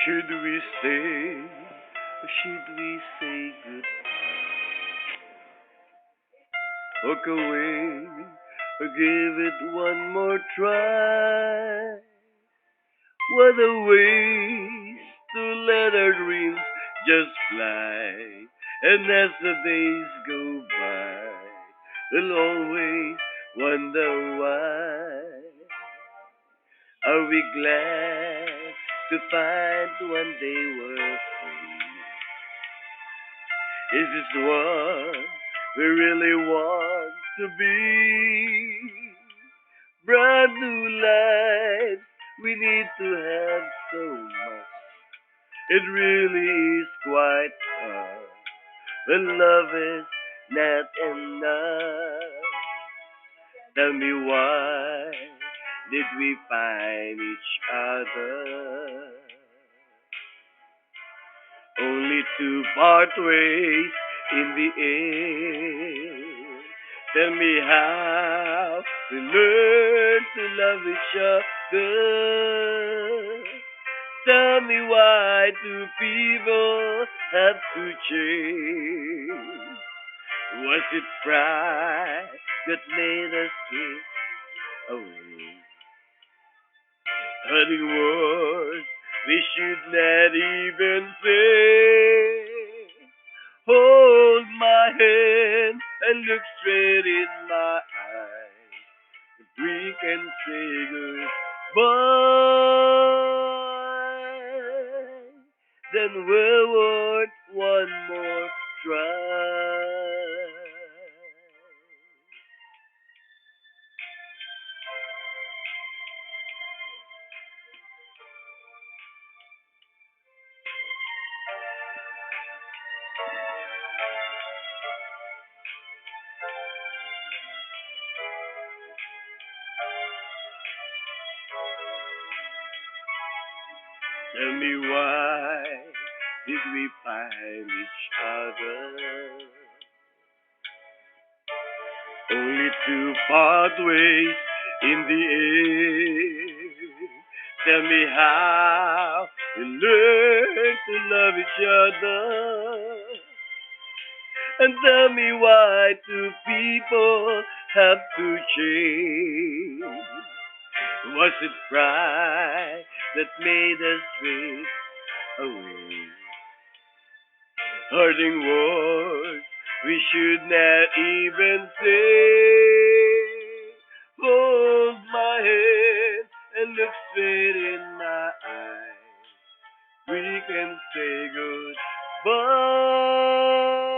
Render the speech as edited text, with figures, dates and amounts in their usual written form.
Should we stay or should we say goodbye? Walk away or give it one more try? What a waste to let our dreams just fly. And as the days go by, we'll always wonder why. Are we glad to find one day we're free? Is this what we really want to be? Brand new lives we need to have so much. It really is quite hard when love is not enough. Tell me why did we find each other? Only to part ways in the end. Tell me how we learn to love each other. Tell me why do people have to change? Was it pride that made us drift away? Hurting words we should not even say. Hold my hand and look straight in my eyes. If we can say goodbye, then we're worth one more try. Tell me why did we find each other? Only to part ways in the end. Tell me how we learn to love each other. And tell me why do people have to change? Was it pride that made us drift away? Hurting words we should not even say. Hold my hand and look straight in my eyes. We can say goodbye.